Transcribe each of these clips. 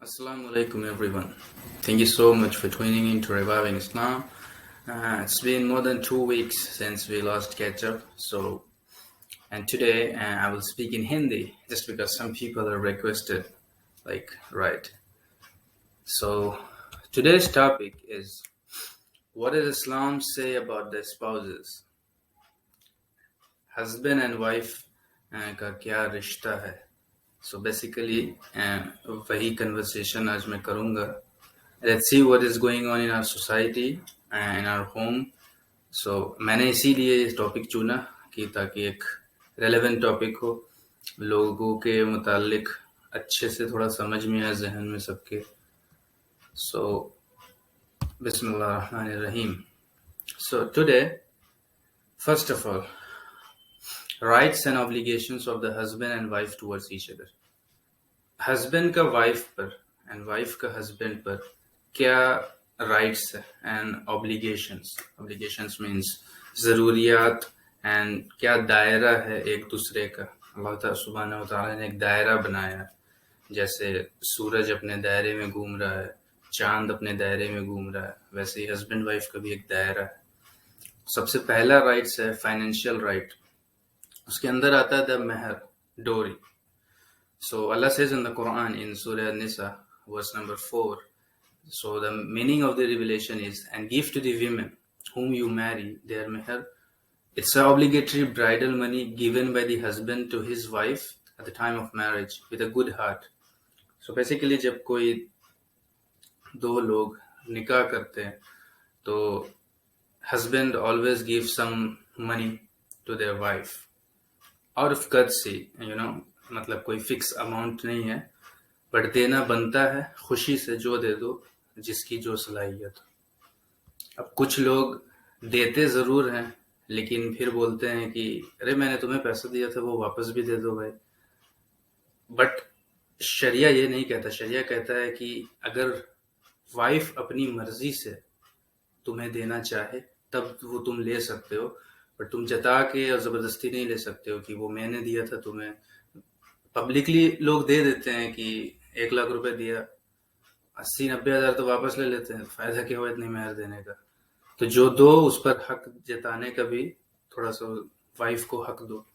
Assalamu alaikum everyone. Thank you so much for tuning in to Reviving Islam. It's been more than 2 weeks since we last catch up. And today I will speak in Hindi just because some people are requested, right. So today's topic is, what does Islam say about the spouses? Husband and wife का क्या रिश्ता है? So basically, वही conversation आज मैं करूँगा. Let's see what is going on in our society and in our home. So मैंने इसीलिए ये टॉपिक चुना कि ताकि एक रेलेवेंट टॉपिक हो, लोगों के मुतालिक अच्छे से थोड़ा समझ में आए जहन में सबके. So Bismillahirrahmanirrahim. So today, first of all, rights and obligations of the husband and wife towards each other. Husband का वाइफ पर एंड वाइफ का हस्बैंड पर क्या राइट्स एंड ऑब्लिगेशंस मींस ज़रूरियात एंड क्या दायरा है एक दूसरे का. अल्लाह ताला सुब्हानहू व तआला ने एक दायरा बनाया है. जैसे सूरज अपने दायरे में घूम रहा है, चांद अपने दायरे में घूम रहा है, वैसे ही हस्बैंड वाइफ का भी एक दायरा है. सबसे पहला राइट्स है फाइनेंशियल राइट. उसके अंदर आता है द महर, डोरी. So Allah says in the Quran in Surah An-Nisa, verse number 4, so the meaning of the revelation is, and give to the women whom you marry their meher. It's an obligatory bridal money given by the husband to his wife at the time of marriage with a good heart. So basically जब कोई दो लोग निकाह करते हैं तो husband always gives some money to their wife out of courtesy, मतलब कोई फिक्स अमाउंट नहीं है, बट देना बनता है खुशी से. जो दे दो जिसकी जो सलाहियत. अब कुछ लोग देते ज़रूर हैं लेकिन फिर बोलते हैं कि अरे मैंने तुम्हें पैसा दिया था वो वापस भी दे दो भाई. बट शरिया ये नहीं कहता. शरिया कहता है कि अगर वाइफ अपनी मर्जी से तुम्हें देना चाहे तब वो तुम ले सकते हो, बट तुम जता के और ज़बरदस्ती नहीं ले सकते हो कि वो मैंने दिया था तुम्हें. पब्लिकली लोग दे देते हैं कि 1 लाख रुपए दिया, 80-90 हज़ार तो वापस ले लेते हैं. फायदा क्या हुआ इतनी मेहर देने का. तो जो दो उस पर हक जताने का भी थोड़ा सा वाइफ को हक दो.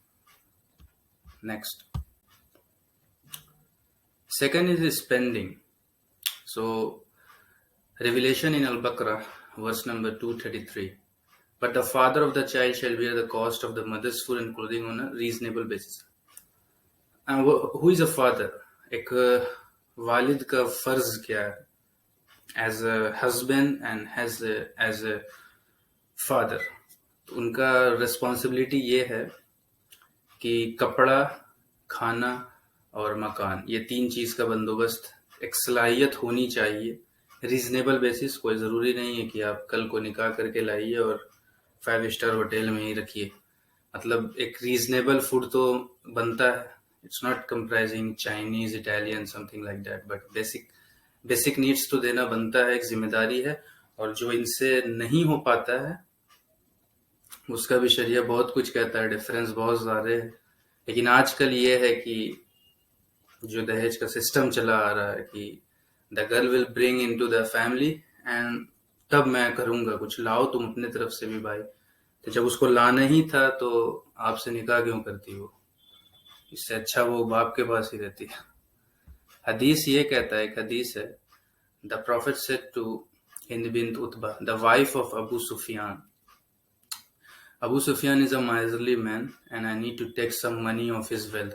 Next, second is spending. So revelation in Al Baqarah verse number 233, but the father of the child shall bear the cost of the mother's food and clothing on a reasonable basis. Who is a father? एक वालिद का फर्ज क्या है as a husband and as a father. तो उनका responsibility ये है कि कपड़ा, खाना और मकान, ये 3 चीज का बंदोबस्त एक सलाहियत होनी चाहिए. Reasonable basis. कोई ज़रूरी नहीं है कि आप कल को निकाह करके लाइए और 5 स्टार होटल में ही रखिए. मतलब एक रीजनेबल फूड तो बनता है. It's not comprising Chinese, Italian, something like that, but basic needs तो देना बनता है, एक जिम्मेदारी है. और जो इनसे नहीं हो पाता है उसका भी शरिया बहुत कुछ कहता है. डिफरेंस बहुत ज़्यादा है. लेकिन आजकल ये है कि जो दहेज का सिस्टम चला आ रहा है कि the girl will bring into the family and तब मैं करूँगा कुछ. लाओ तुम अपने तरफ से भी भाई. तो जब उसको लाना ही था तो आपसे निकाह क्यों करती हो? इससे अच्छा वो बाप के पास ही रहती है. हदीस ये कहता है, एक हदीस है, the prophet said to Hind bint Utba, the wife of Abu Sufyan, Abu Sufyan is a miserly man and I need to take some money of his wealth.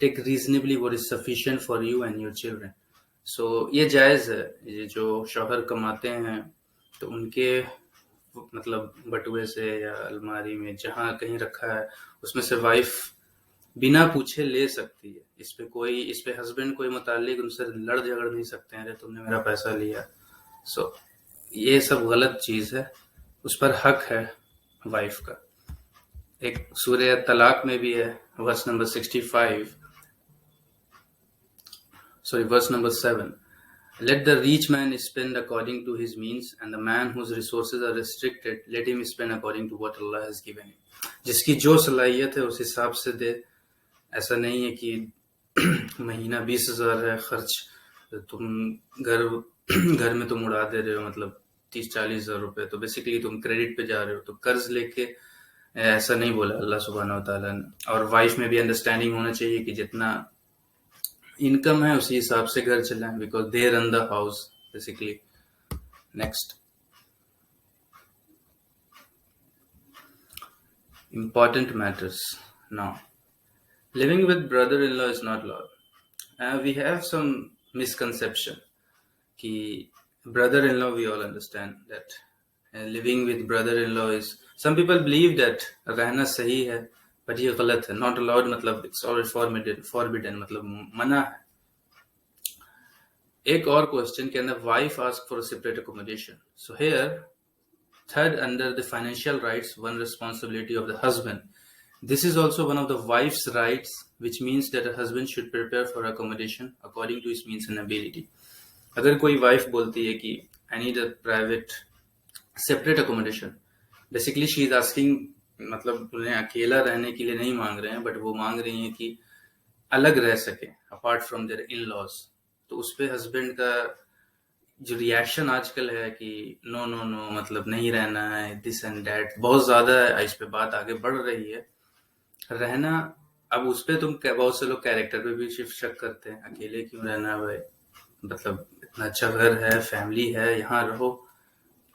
take reasonably what is sufficient for you and your children. So ये जायज़ है. ये जो शौहर कमाते हैं तो उनके मतलब बटुए से या अलमारी में जहाँ कहीं रखा है उसमें से वाइफ बिना पूछे ले सकती है. इस पे हस्बैंड कोई मुतालिक उनसे लड़ झगड़ नहीं सकते हैं, अरे तुमने मेरा पैसा लिया. सो ये सब गलत चीज़ है. उस पर हक है वाइफ का. एक सूरह तलाक में भी है, verse number 7, let the rich man spend according to his means and the man whose resources are restricted, let him spend according to what Allah has given him. जिसकी जो सलाहियत है उस हिसाब से दे. ऐसा नहीं है कि महीना 20,000 है खर्च, तो तुम घर में तुम उड़ा दे रहे हो, मतलब 30-40 हज़ार रुपए, तो बेसिकली तुम क्रेडिट पे जा रहे हो, तो कर्ज लेके ऐसा नहीं बोला अल्लाह सुब्हानहू व तआला ने। और वाइफ में भी अंडरस्टैंडिंग होना चाहिए कि जितना इनकम है उसी हिसाब से घर चलाएं, because they run the house basically. Next, important matters now. Living with brother-in-law is not allowed. We have some misconception कि brother-in-law, we all understand that living with brother-in-law is, some people believe that रहना सही है, but ये गलत है। not allowed मतलब it's already forbidden मतलब मना है। एक और क्वेश्चन के अंदर wife ask for a separate accommodation. So here, third, under the financial rights, one responsibility of the husband. This is also one of the wife's rights, which means that a husband should prepare for accommodation according to his means and ability. अगर कोई wife बोलती है कि I need a private separate accommodation, basically she is asking, मतलब उन्हें अकेला रहने के लिए नहीं मांग रहे हैं, बट वो मांग रही हैं कि अलग रह सके apart from their in-laws। तो उस पे हस्बैंड का जो रिएक्शन आजकल है कि नो नो नो, मतलब नहीं रहना है, दिस एंड दैट, बहुत ज्यादा है, इस पे बात आगे बढ़ रही है। रहना, अब उस पे तुम बहुत से लोग कैरेक्टर पे भी शिफ्ट शक करते हैं, अकेले क्यों रहना भाई, मतलब इतना अच्छा घर है, फैमिली है, यहाँ रहो।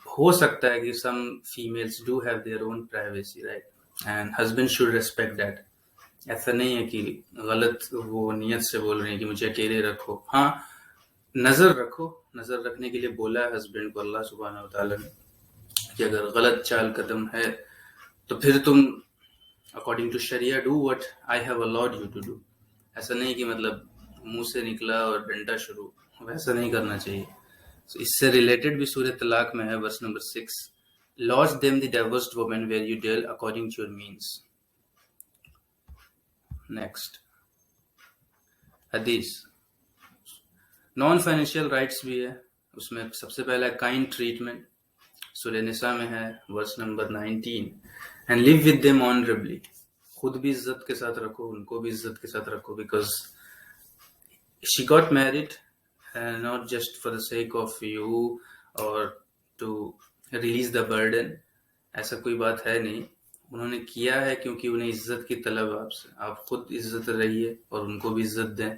हो सकता है कि some females do have their own privacy, right, and husband should respect that. ऐसा नहीं है कि गलत वो नियत से बोल रहे हैं कि मुझे अकेले रखो। हाँ, नजर रखो, नजर रखने के लिए बोला है हस्बैंड को अल्लाह सुब्हानहू व तआला ने कि अगर गलत चाल कदम है तो फिर तुम अकॉर्डिंग टू शरिया do what I have allowed you to do. ऐसा नहीं कि मतलब मुंह से निकला और डंडा शुरू, वैसा नहीं करना चाहिए। So, इससे रिलेटेड भी सूरह तलाक में है, verse number 6, lodge them the divorced women where you dwell according to your means. Next, हदीस, नॉन फाइनेंशियल राइट्स भी है, उसमें सबसे पहला काइंड ट्रीटमेंट, सूरह निसा में है, verse number 19, and live with them honourably, खुद भी इज्जत के साथ रखो, उनको भी इज्जत के साथ रखो, because she got married not just for the sake of you और टू रिलीज द बर्डन, ऐसा कोई बात है नहीं। उन्होंने किया है क्योंकि उन्हें इज्जत की तलब आपसे, आप खुद इज्जत रहिए और उनको भी इज्जत दें।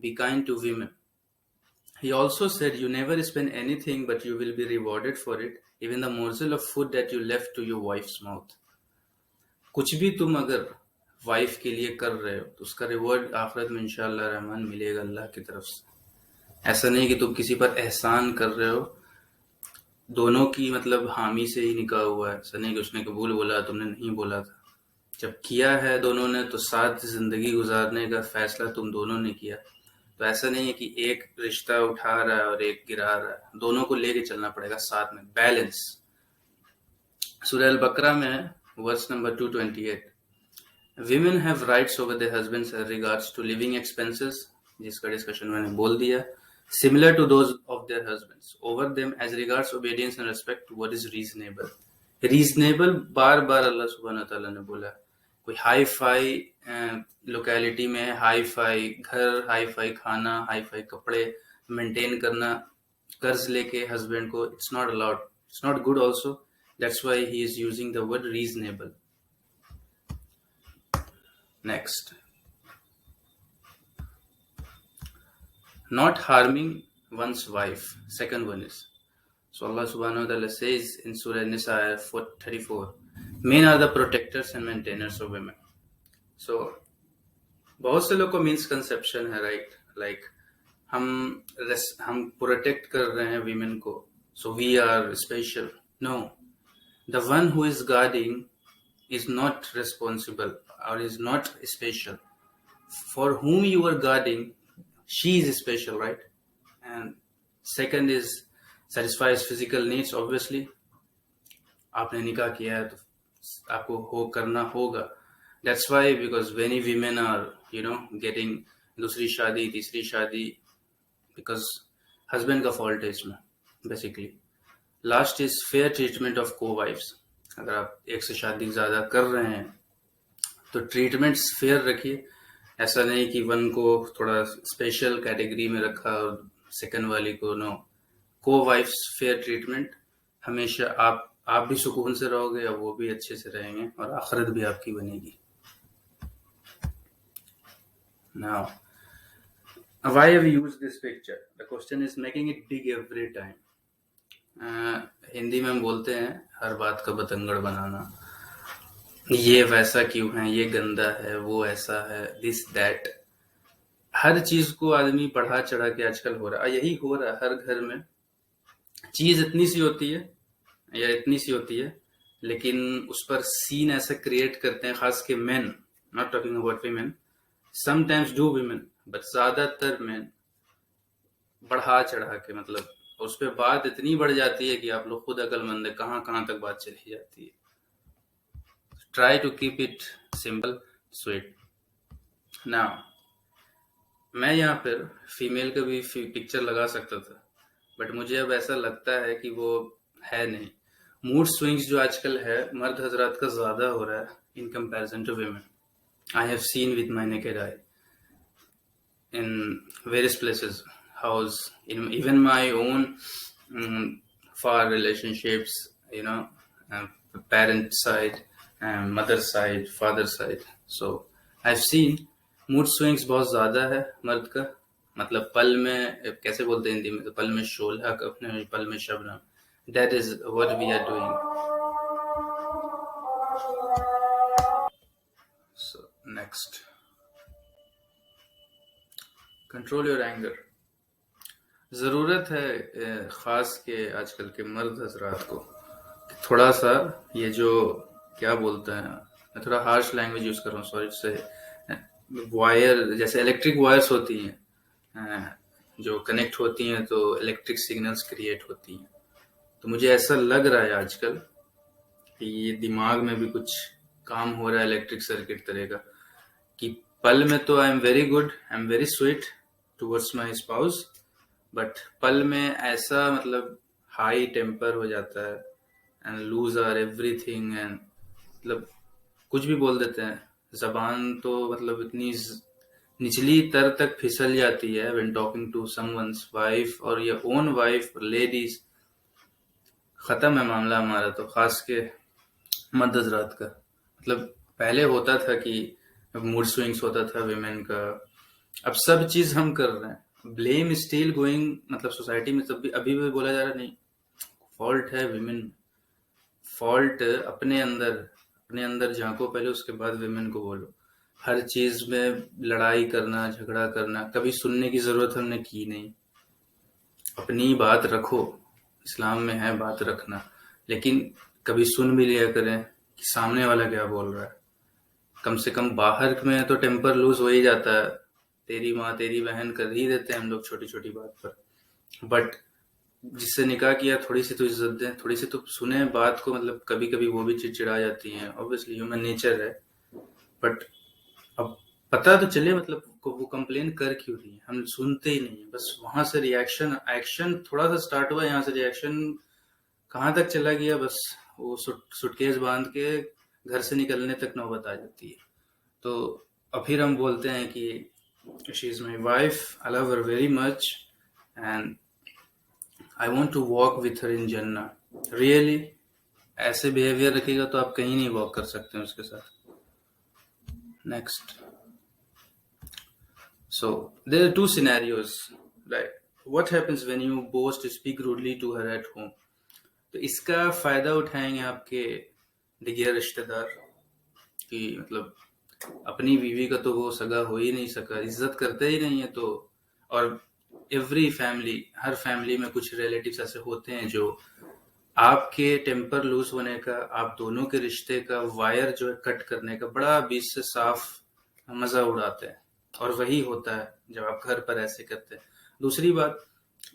be kind to women. He also said, you never spend anything but you will be rewarded for it, even the morsel of food that you left to your wife's mouth. कुछ भी तुम अगर वाइफ के लिए कर रहे हो तो उसका रिवॉर्ड आखिरत में इंशाअल्लाह रहमान मिलेगा अल्लाह की तरफ से। ऐसा नहीं कि तुम किसी पर एहसान कर रहे हो, दोनों की मतलब हामी से ही निकाह हुआ है। ऐसा नहीं कि उसने कबूल बोला तुमने नहीं बोला था, जब किया है दोनों ने तो साथ जिंदगी गुजारने का फैसला तुम दोनों ने किया। तो ऐसा नहीं है कि एक रिश्ता उठा रहा है और एक गिरा रहा है, दोनों को लेके चलना पड़ेगा साथ में, बैलेंस। सूरह अल बकरा में verse number 228, women have rights over their husbands as regards to living expenses, जिसका डिस्कशन मैंने बोल दिया, similar to those of their husbands over them as regards obedience and respect to what is reasonable. Reasonable बार बार Allah सुब्हानहू व तआला ने बोला। कोई हाई फाई लोकेलिटी में हाई फाई घर, हाई फाई खाना, हाई फाई कपड़े मेंटेन करना कर्ज लेके हस्बैंड को, it's not allowed, it's not good also. That's why he is using the word reasonable. Next, not harming one's wife, second one is, so Allah subhanahu wa ta'ala says in Surah Nisa 34, men are the protectors and maintainers of women. So बहुत से लोग को misconception है, right, like हम protect कर रहे हैं women को, so we are special. No, the one who is guarding is not responsible or is not special. For whom you are guarding, she is special, right? And second is satisfies physical needs, obviously. आपने निकाह किया है तो आपको हो करना होगा। That's why, because many women are, getting दूसरी शादी, तीसरी शादी, because husband का fault है इसमें, basically. Last is fair treatment of co-wives. अगर आप एक से शादी ज्यादा कर रहे हैं तो ट्रीटमेंट्स फेयर रखिए, ऐसा नहीं कि वन को थोड़ा स्पेशल कैटेगरी में रखा और सेकंड वाली को नो। को वाइफ्स फेयर ट्रीटमेंट, हमेशा आप भी सुकून से रहोगे और वो भी अच्छे से रहेंगे और आखिरत भी आपकी बनेगी। Now why have you used this picture? The question is making it big every time. Hindi में हम बोलते हैं हर बात का बतंगड़ बनाना, ये वैसा क्यों है, ये गंदा है, वो ऐसा है, दिस दैट। हर चीज को आदमी बढ़ा चढ़ा के आजकल हो रहा है, यही हो रहा है हर घर में। चीज इतनी सी होती है या इतनी सी होती है, लेकिन उस पर सीन ऐसा क्रिएट करते हैं, खास के main, not talking about women, sometimes do women, but ज्यादातर मेन बढ़ा चढ़ा के, मतलब उस पर बात इतनी बढ़ जाती है कि आप लोग खुद अकलमंद है, कहाँ कहाँ तक बात चली जाती है। Try to keep it simple sweet. Now मैं यहाँ पर फीमेल का भी पिक्चर लगा सकता था, बट मुझे अब ऐसा लगता है कि वो है नहीं। मूड स्विंग्स जो आजकल है मर्द हजरात का ज्यादा हो रहा है in comparison to women. I have seen with my naked eye in various places, house, even my own far relationships, you know, parent side, mother side, father side. So I've seen mood swings बहुत ज्यादा है मर्द का, मतलब पल में, कैसे बोलते हैं हिंदी में, तो पल में शोला, अपने पल में Shabnam. That is what we are doing. So next, control your anger. ज़रूरत है ख़ास के आजकल के मर्द हजरात को थोड़ा सा, ये जो क्या बोलते हैं, मैं थोड़ा हार्श लैंग्वेज यूज़ कर रहा हूँ, सॉरी से, वायर जैसे इलेक्ट्रिक वायर्स होती हैं जो कनेक्ट होती हैं तो इलेक्ट्रिक सिग्नल्स क्रिएट होती हैं। तो मुझे ऐसा लग रहा है आजकल कि ये दिमाग में भी कुछ काम हो रहा है इलेक्ट्रिक सर्किट तरह का, कि पल में तो I am very good, I am very sweet towards my spouse, but पल में ऐसा मतलब हाई टेम्पर हो जाता है and lose our everything, and मतलब कुछ भी बोल देते हैं। जबान तो मतलब इतनी निचली तर तक फिसल जाती है when talking to someone's wife और या ओन वाइफ, लेडीज। खत्म है मामला हमारा तो, खास के मर्द हजरात का। मतलब पहले होता था कि मूड स्विंग्स होता था विमेन का, अब सब चीज हम कर रहे हैं। ब्लेम स्टिल गोइंग, मतलब सोसाइटी में तब भी अभी भी बोला जा रहा नहीं, फॉल्ट है विमेन। फॉल्ट अपने अंदर झांको पहले, उसके बाद विमेन को बोलो। हर चीज में लड़ाई करना, झगड़ा करना, कभी सुनने की जरूरत हमने की नहीं। अपनी बात रखो, इस्लाम में है बात रखना, लेकिन कभी सुन भी लिया करें कि सामने वाला क्या बोल रहा है। कम से कम बाहर में तो टेम्पर लूज हो ही जाता है, तेरी माँ तेरी बहन कर ही देते हैं हम लोग छोटी छोटी बात पर, बट जिससे निकाह किया थोड़ी सी तो इज्जत दें, थोड़ी सी तो सुने बात को। मतलब कभी कभी वो भी चिड़चिड़ा जाती हैं, ऑब्वियसली ह्यूमन नेचर है, बट अब पता तो चले मतलब वो कंप्लेन कर क्यों रही है। हम सुनते ही नहीं है, बस वहां से रिएक्शन, एक्शन थोड़ा सा स्टार्ट हुआ, यहाँ से रिएक्शन कहाँ तक चला गया, बस वो सुटकेस बांध के घर से निकलने तक नौबत आ जाती है। तो अब फिर हम बोलते हैं कि she is my wife, I love her very much and I want to walk with her in जन्ना। रियली ऐसे बिहेवियर रखेगा तो आप कहीं नहीं वॉक कर सकते हैं उसके साथ। Next, so there are two scenarios, right? What happens when you boast, speak rudely to her at home? तो इसका फायदा उठाएंगे आपके दिगर रिश्तेदार कि मतलब अपनी बीवी का तो वो सगा हो ही नहीं सका, इज्जत करते ही नहीं है। तो और एवरी फैमिली, हर फैमिली में कुछ रिलेटिव्स ऐसे होते हैं जो आपके टेम्पर लूज होने का, आप दोनों के रिश्ते का वायर जो है कट करने का बड़ा बीच से साफ मजा उड़ाते हैं, और वही होता है जब आप घर पर ऐसे करते हैं। दूसरी बात,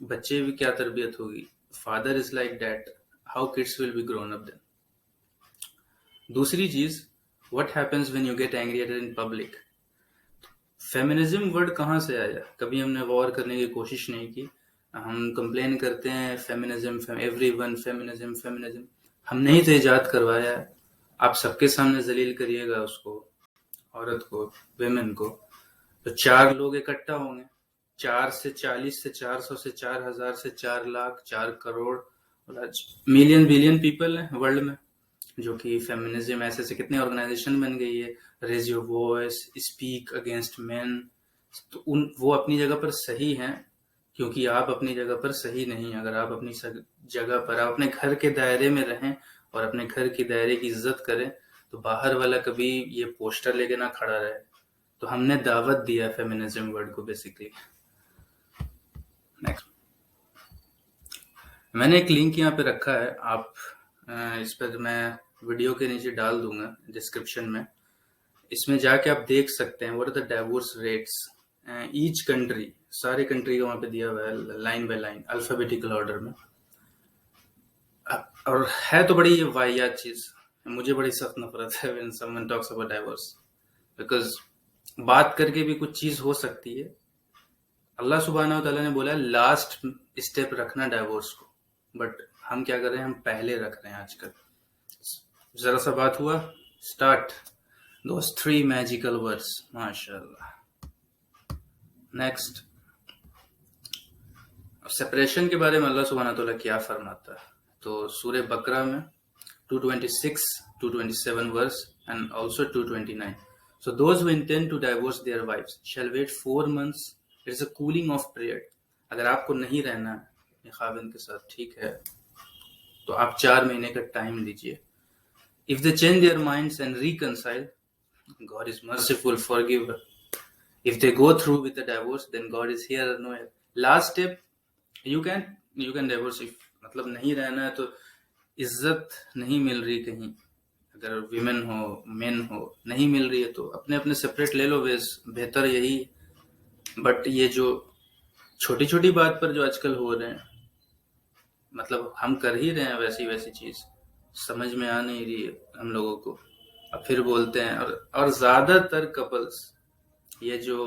बच्चे भी क्या तरबियत होगी, father is like that, how kids will be grown up then. दूसरी चीज, what happens when you get angry in public. Feminism word कहाँ से आया, कभी हमने गौर करने की कोशिश नहीं की। हम कंप्लेन करते हैं फेमिनिज्म, एवरीवन फेमिनिज्म फेमिनिज्म, हमने ही तो इजाद करवाया है। आप सबके सामने जलील करिएगा उसको, औरत को, वेमेन को, तो 4 लोग इकट्ठा होंगे, 4 से 40 से 400 से 4000 से 4 लाख 4 करोड़ और आज मिलियन बिलियन पीपल है वर्ल्ड में, जो कि फेमिनिज्म ऐसे कितनी ऑर्गेनाइजेशन बन गई है, raise your voice, speak against men, तो वो अपनी जगह पर सही हैं, क्योंकि आप अपनी जगह पर सही नहीं। अगर आप अपनी जगह पर, आप अपने घर के दायरे में रहें और अपने घर के दायरे की इज्जत करें, तो बाहर वाला कभी ये पोस्टर लेके ना खड़ा रहे। तो हमने दावत दिया फेमिनिज्म वर्ड को बेसिकली। नेक्स्ट, मैंने एक लिंक यहाँ पे रखा है, आप इस पर मैं वीडियो के नीचे डाल दूंगा डिस्क्रिप्शन में, इसमें जाके आप देख सकते हैं what are the divorce rates each country, सारे कंट्री का वहां पे दिया हुआ है line by line alphabetical order में। और है तो बड़ी वाहियात चीज, मुझे बड़ी सख्त नफरत है when someone talks about divorce, because बात करके भी कुछ चीज हो सकती है। अल्लाह सुब्हानहू व तआला ने बोला लास्ट स्टेप रखना डिवोर्स को, बट हम क्या कर रहे हैं, हम पहले रख रहे हैं आजकल। जरा सा बात हुआ, स्टार्ट दोस 3 मैजिकल वर्ड्स, माशाल्लाह। नेक्स्ट, सेपरेशन के बारे में अल्लाह सुब्हानहू व तआला क्या फरमाता है, तो सूरह बकरा में 226, 227 verse and also 229, so those who intend to divorce their wives shall wait 4 months, it is a cooling off period। अगर आपको नहीं रहना है अपने खाविंद के साथ, ठीक है, तो आप 4 महीने का टाइम दीजिए। If they change their minds and reconcile, God is merciful, forgiver। If they go through with the divorce, then God is here or nowhere। Last step, you can divorce if मतलब नहीं रहना है, तो इज्जत नहीं मिल रही कहीं, अगर विमेन हो मेन हो नहीं मिल रही है, तो अपने अपने सेपरेट ले लो, बेहतर यही। बट ये जो छोटी छोटी बात पर जो आजकल हो रहे हैं, मतलब हम कर ही रहे हैं वैसी चीज, समझ में आ नहीं रही है हम लोगों को, अब फिर बोलते हैं। और ज्यादातर कपल्स, ये जो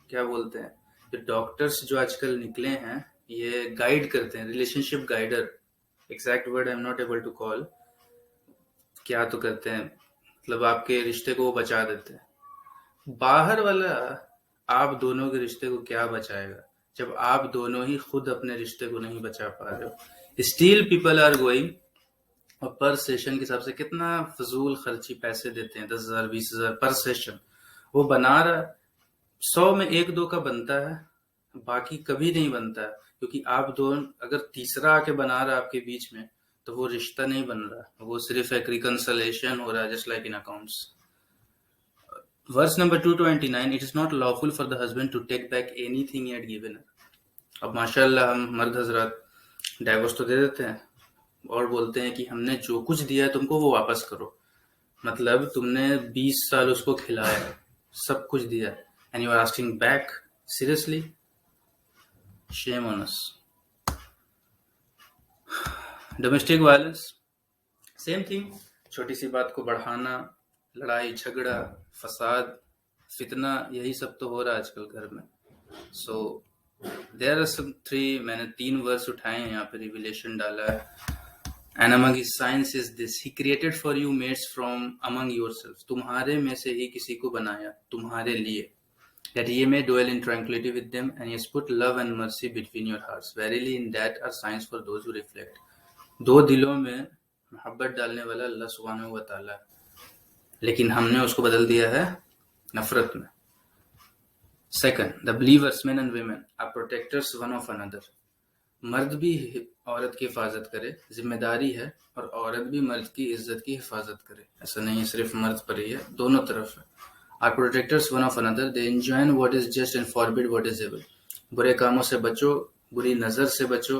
क्या बोलते हैं, जो डॉक्टर्स जो आजकल निकले हैं, ये गाइड करते हैं, relationship guider, exact word I am not able to call, क्या तो करते हैं, मतलब आपके रिश्ते को वो बचा देते हैं। बाहर वाला आप दोनों के रिश्ते को क्या बचाएगा, जब आप दोनों ही खुद अपने रिश्ते को नहीं बचा पा रहे हो। स्टिल पीपल आर गोइंग, और पर सेशन के हिसाब से कितना फजूल खर्ची पैसे देते हैं, 10,000 20,000 पर सेशन। वो बना रहा 100 में 1-2 का बनता है, बाकी कभी नहीं बनता है, क्योंकि आप दोनों, अगर तीसरा आके बना रहा है आपके बीच में, तो वो रिश्ता नहीं बन रहा, वो सिर्फ एक रिकंसिलिएशन हो रहा है, just like in accounts. Verse number 229, it is not lawful for the husband to take back anything he had given. अब माशाल्लाह हम मर्द हजरात डाइवोर्स तो दे देते हैं और बोलते हैं कि हमने जो कुछ दिया है तुमको वो वापस करो, मतलब तुमने 20 साल उसको खिलाया, सब कुछ दिया, and you are asking back, seriously, shame on us. Domestic violence, same thing, छोटी सी बात को बढ़ाना, लड़ाई झगड़ा, फसाद, फितना, यही सब तो हो रहा है आजकल घर में। सो देयर आर सम 3, मैंने 3 वर्स उठाए हैं यहाँ पे, रिविलेशन डाला है। And among his signs is this, he created for you mates from among yourselves, तुम्हारे में से ही किसी को बनाया तुम्हारे लिए, that ye may dwell in tranquility with them, and he has put love and mercy between your hearts, verily in that are signs for those who reflect। 2 दिलों में मोहब्बत डालने वाला अल्लाह सुब्हानहू व तआला, लेकिन हमने उसको बदल दिया है नफरत में। Second, the believers men and women are protectors one of another। मर्द भी औरत की हिफाजत करे, जिम्मेदारी है, और औरत भी मर्द की इज्जत की हिफाजत करे, ऐसा नहीं है सिर्फ मर्द पर ही है, दोनों तरफ है। Are protectors one of another, they enjoy what is just and forbid what is evil. बुरे कामों से बचो, बुरी नजर से बचो,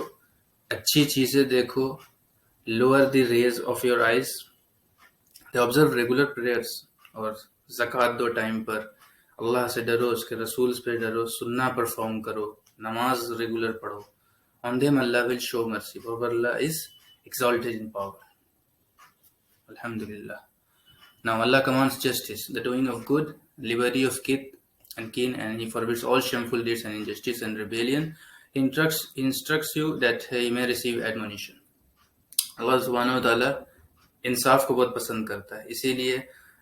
अच्छी चीजें देखो, lower the rays of your eyes, they observe regular prayers, और ज़कात दो टाइम पर, अल्लाह से डरो, उसके रसूल पे डरो, सुन्ना परफॉर्म करो, नमाज रेगुलर पढ़ो। On them Allah will show mercy, for Allah is exalted in power। Alhamdulillah। Now Allah commands justice, the doing of good, liberty of kith and kin, and He forbids all shameful deeds and injustice and rebellion। He instructs you that He may receive admonition। Allah subhanahu wa ta'ala इंसाफ को बहुत पसंद करता है, इसीलिए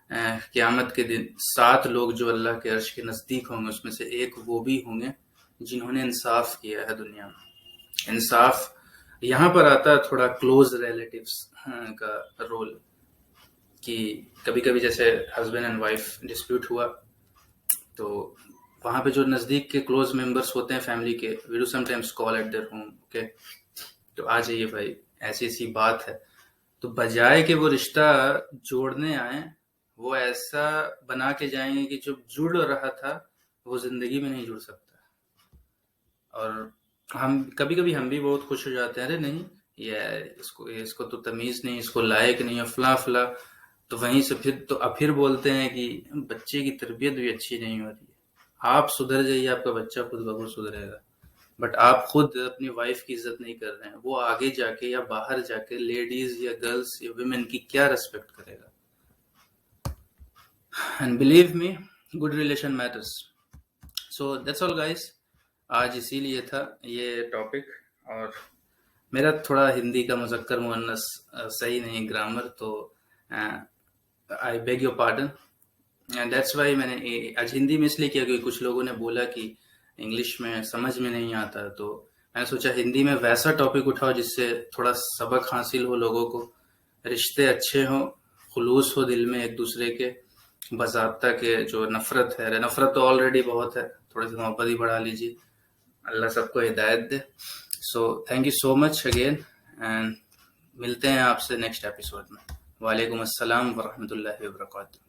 क़यामत के दिन 7 लोग जो अल्लाह के अर्श के नज़दीक होंगे, उसमें से एक वो भी होंगे जिन्होंने इंसाफ किया है दुनिया में। इंसाफ यहाँ पर आता है थोड़ा क्लोज रिलेटिव्स का रोल, कि कभी कभी जैसे हस्बैंड एंड वाइफ डिस्प्यूट हुआ तो वहाँ पे जो नज़दीक के क्लोज मेंबर्स होते हैं फैमिली के, we do sometimes call at their home, okay, तो आ जाइए भाई, ऐसी ऐसी बात है। तो बजाय कि वो रिश्ता जोड़ने आए, वो ऐसा बना के जाएंगे कि जो जुड़ रहा था वो जिंदगी में नहीं जुड़ सकता। और हम कभी कभी हम भी बहुत खुश हो जाते हैं, अरे नहीं ये इसको तो तमीज नहीं, इसको लायक नहीं है, फला फला। तो वहीं से फिर बोलते हैं कि बच्चे की तरबियत भी अच्छी नहीं हो रही है। आप सुधर जाइए, आपका बच्चा खुद ब खुद सुधरेगा। बट आप खुद अपनी वाइफ की इज्जत नहीं कर रहे हैं, वो आगे जाके या बाहर जाके लेडीज या गर्ल्स या विमेन की क्या रेस्पेक्ट करेगा? And believe me, good relation matters. So that's all guys, आज इसीलिए था ये टॉपिक। और मेरा थोड़ा हिंदी का मुज़क्कर मुअन्नस सही नहीं, ग्रामर, तो I beg your pardon. And that's why मैंने आज हिंदी में इसलिए किया क्योंकि कुछ लोगों ने बोला कि इंग्लिश में समझ में नहीं आता, तो मैंने सोचा हिंदी में वैसा टॉपिक उठाओ जिससे थोड़ा सबक हासिल हो लोगों को, रिश्ते अच्छे हों, खुलूस हो दिल में एक दूसरे के, बज़ाब्ता के जो नफ़रत है, नफ़रत तो ऑलरेडी बहुत है, थोड़ी सी मोहब्बत ही बढ़ा लीजिए। अल्लाह सबको हिदायत दे। So thank you so much again, and मिलते हैं आपसे नेक्स्ट एपिसोड में। वालेकुम अस्सलाम वरहमतुल्लाहि वबरकातुहू।